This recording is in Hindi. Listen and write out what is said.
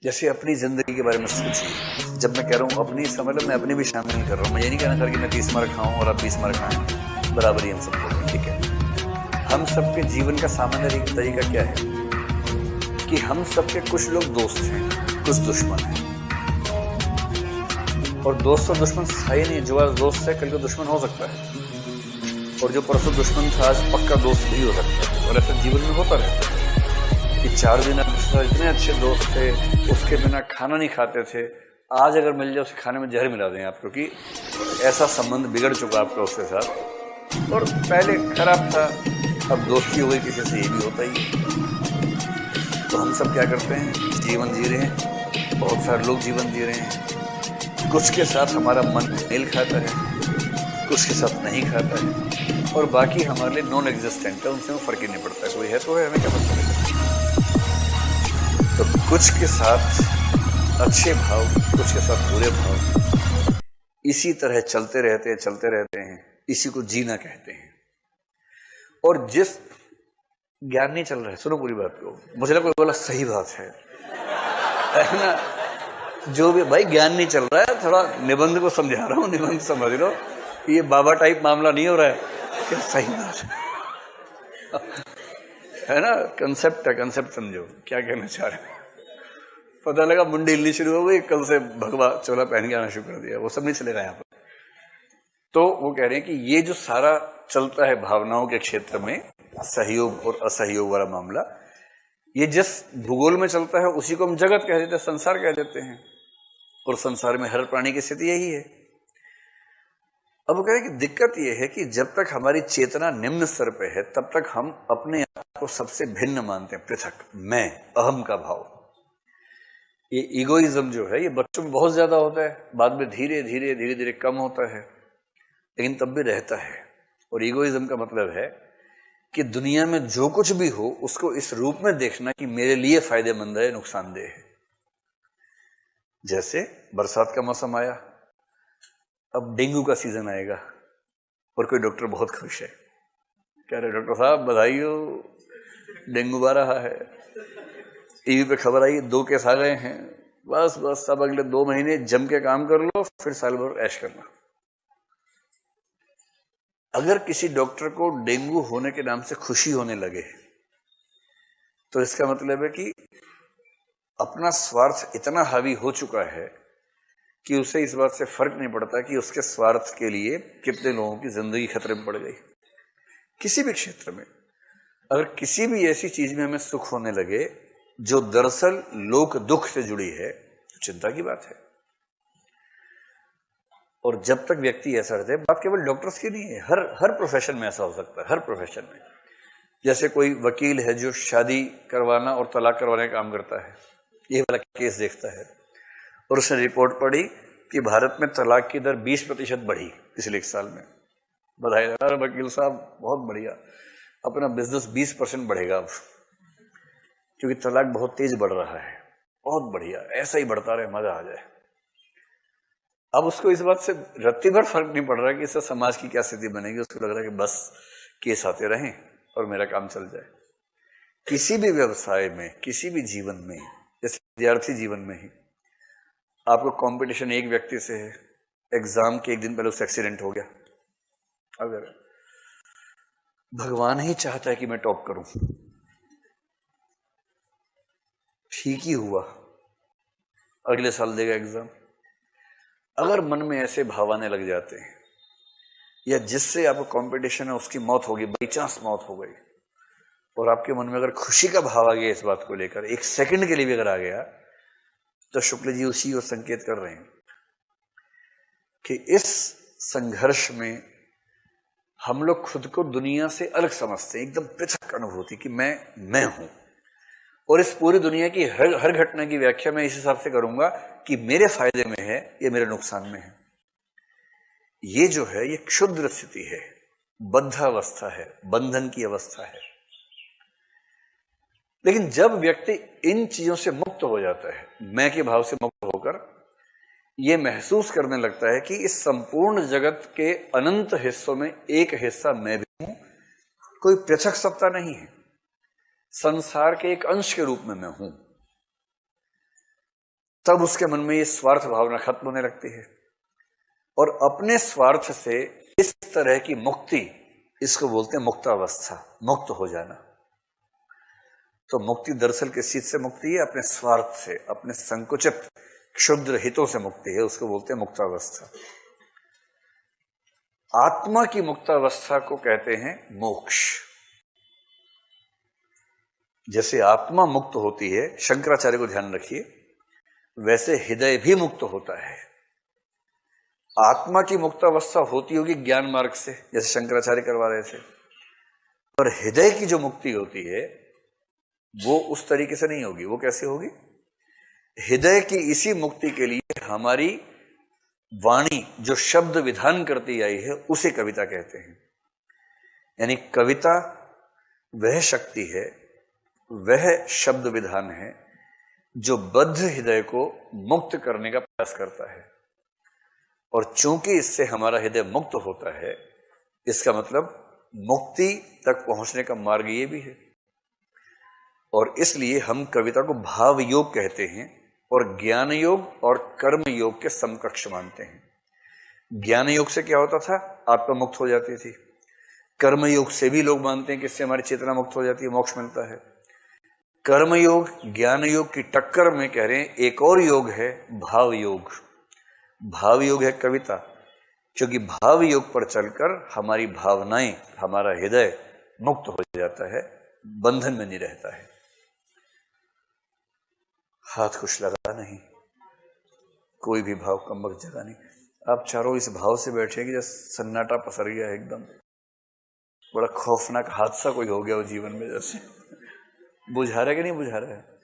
जैसे अपनी जिंदगी के बारे में सोचिए। जब मैं कह रहा हूँ अपनी, इसका मतलब मैं अपनी भी शामिल नहीं कर रहा हूँ। मैं ये नहीं कहना चाह रहा कि मैं 30 मार्क खाऊं और आप 20 मार्क खाएं, बराबर ही हम सब लोग, ठीक है। हम सबके जीवन का सामान्य तरीका क्या है कि हम सबके कुछ लोग दोस्त हैं, कुछ दुश्मन हैं। और दोस्त और दुश्मन स्थायी नहीं, जो आज दोस्त है कल को दुश्मन हो सकता है, और जो परसों दुश्मन था आज पक्का दोस्त भी हो सकता है। और ऐसा जीवन में होता रहता है कि 4 दिन इतने अच्छे दोस्त थे, उसके बिना खाना नहीं खाते थे, आज अगर मिल जाए उसे खाने में जहर मिला दें आप, क्योंकि ऐसा संबंध बिगड़ चुका आपका उसके साथ। और पहले खराब था, अब दोस्ती हो गई किसी से, ये भी होता ही है। तो हम सब क्या करते हैं, जीवन जी रहे हैं, बहुत सारे लोग जीवन जी रहे हैं। कुछ के साथ हमारा मन मेल खाता है, कुछ के साथ नहीं खाता है, और बाकी हमारे लिए नॉन एग्जिस्टेंट है, उनसे फर्क ही नहीं पड़ता। कोई है तो है, हमें क्या पता चलेगा। तो कुछ के साथ अच्छे भाव, कुछ के साथ बुरे भाव, इसी तरह चलते रहते हैं। इसी को जीना कहते हैं। और जिस ज्ञान नहीं चल रहा है, सुनो पूरी बात को, मुझे लगा कोई बोला सही बात है ना। जो भी भाई ज्ञान नहीं चल रहा है, थोड़ा निबंध को समझा रहा हूं, निबंध समझ लो, ये बाबा टाइप मामला नहीं हो रहा है, क्या सही बात है ना। कंसेप्ट है, कंसेप्ट समझो क्या कहना चाह रहे हैं। पता लगा मुंडी हिलनी शुरू हो गई, कल से भगवा चोला पहन के आना शुरू कर दिया, वो सब नहीं चलेगा यहाँ पर। तो वो कह रहे हैं कि ये जो सारा चलता है भावनाओं के क्षेत्र में, सहयोग और असहयोग वाला मामला, ये जिस भूगोल में चलता है उसी को हम जगत कह देते हैं, संसार कह देते हैं। और संसार में हर प्राणी की स्थिति यही है। अब वो कह रहे हैं कि दिक्कत यह है कि जब तक हमारी चेतना निम्न स्तर पे है, तब तक हम अपने आप को सबसे भिन्न मानते हैं, पृथक, मैं, अहम का भाव। ये ईगोइज्म जो है, ये बच्चों में बहुत ज्यादा होता है, बाद में धीरे धीरे कम होता है, लेकिन तब भी रहता है। और ईगोइज्म का मतलब है कि दुनिया में जो कुछ भी हो उसको इस रूप में देखना कि मेरे लिए फायदेमंद है, नुकसानदेह है। जैसे बरसात का मौसम आया, अब डेंगू का सीजन आएगा, और कोई डॉक्टर बहुत खुश है, कह रहे डॉक्टर साहब बधाई हो, डेंगू आ रहा है, टीवी पे खबर आई 2 केस आ गए हैं, बस बस अब अगले 2 महीने जम के काम कर लो, फिर साल भर ऐश करना। अगर किसी डॉक्टर को डेंगू होने के नाम से खुशी होने लगे, तो इसका मतलब है कि अपना स्वार्थ इतना हावी हो चुका है कि उसे इस बात से फर्क नहीं पड़ता कि उसके स्वार्थ के लिए कितने लोगों की जिंदगी खतरे में पड़ गई। किसी भी क्षेत्र में अगर किसी भी ऐसी चीज में हमें सुख होने लगे जो दरअसल लोक दुख से जुड़ी है, तो चिंता की बात है। और जब तक व्यक्ति ऐसा रहता है, बात केवल डॉक्टर्स की नहीं है, हर प्रोफेशन में ऐसा हो सकता है, हर प्रोफेशन में। जैसे कोई वकील है जो शादी करवाना और तलाक करवाने का काम करता है, ये वाला केस देखता है, और उसने रिपोर्ट पढ़ी कि भारत में तलाक की दर 20% बढ़ी पिछले 1 साल में। बधाई, अरे वकील साहब बहुत बढ़िया, अपना बिजनेस 20% बढ़ेगा अब, क्योंकि तलाक बहुत तेज बढ़ रहा है। बहुत बढ़िया, ऐसा ही बढ़ता रहे, मजा आ जाए। अब उसको इस बात से रत्ती भर फर्क नहीं पड़ रहा कि इससे समाज की क्या स्थिति बनेगी, उसको लग रहा है कि बस केस आते रहें और मेरा काम चल जाए। किसी भी व्यवसाय में, किसी भी जीवन में, जैसे विद्यार्थी जीवन में ही आपको कंपटीशन एक व्यक्ति से है, एग्जाम के 1 दिन पहले उससे एक्सीडेंट हो गया, अगर भगवान ही चाहता है कि मैं टॉप करूं, ठीक ही हुआ, अगले साल देगा एग्जाम। अगर मन में ऐसे भाव आने लग जाते हैं, या जिससे आपको कंपटीशन है उसकी मौत होगी, बाई चांस मौत हो गई, और आपके मन में अगर खुशी का भाव आ गया इस बात को लेकर, 1 सेकंड के लिए भी अगर आ गया, तो शुक्ल जी उसी को संकेत कर रहे हैं कि इस संघर्ष में हम लोग खुद को दुनिया से अलग समझते हैं, एकदम पृथक अनुभूति कि मैं हूं, और इस पूरी दुनिया की हर घटना की व्याख्या मैं इस हिसाब से करूंगा कि मेरे फायदे में है या मेरे नुकसान में है। ये जो है, ये क्षुद्र स्थिति है, बद्धावस्था है, बंधन की अवस्था है। लेकिन जब व्यक्ति इन चीजों से मुक्त हो जाता है, मैं के भाव से मुक्त होकर यह महसूस करने लगता है कि इस संपूर्ण जगत के अनंत हिस्सों में एक हिस्सा मैं भी हूं, कोई पृथक सत्ता नहीं है, संसार के एक अंश के रूप में मैं हूं। तब उसके मन में ये स्वार्थ भावना खत्म होने लगती है और अपने स्वार्थ से इस तरह की मुक्ति, इसको बोलते हैं मुक्तावस्था, मुक्त हो जाना। तो मुक्ति दरअसल किस चीज से मुक्ति है? अपने स्वार्थ से, अपने संकुचित क्षुद्र हितों से मुक्ति है, उसको बोलते हैं मुक्तावस्था। आत्मा की मुक्तावस्था को कहते हैं मोक्ष। जैसे आत्मा मुक्त होती है, शंकराचार्य को ध्यान रखिए, वैसे हृदय भी मुक्त होता है। आत्मा की मुक्तावस्था होती होगी ज्ञान मार्ग से, जैसे शंकराचार्य करवा रहे थे, पर हृदय की जो मुक्ति होती है वो उस तरीके से नहीं होगी। वो कैसे होगी? हृदय की इसी मुक्ति के लिए हमारी वाणी जो शब्द विधान करती आई है उसे कविता कहते हैं। यानी कविता वह शक्ति है, वह शब्द विधान है जो बद्ध हृदय को मुक्त करने का प्रयास करता है। और चूंकि इससे हमारा हृदय मुक्त होता है, इसका मतलब मुक्ति तक पहुंचने का मार्ग ये भी है। और इसलिए हम कविता को भाव योग कहते हैं और ज्ञान योग और कर्म योग के समकक्ष मानते हैं। ज्ञान योग से क्या होता था? आत्मा मुक्त हो जाती थी। कर्म योग से भी लोग मानते हैं कि इससे हमारी चेतना मुक्त हो जाती है, मोक्ष मिलता है। कर्म योग ज्ञान योग की टक्कर में कह रहे हैं एक और योग है भाव योग। भाव योग है कविता, क्योंकि भाव योग पर चलकर हमारी भावनाएं, हमारा हृदय मुक्त हो जाता है, बंधन में नहीं रहता है। हाथ कुछ लगा नहीं, कोई भी भाव कमबख्त जगह नहीं। आप चारों इस भाव से बैठे कि जैसे सन्नाटा पसर गया है, एकदम बड़ा खौफनाक हादसा कोई हो गया हो जीवन में, जैसे बुझा रहा है कि नहीं बुझा रहा है?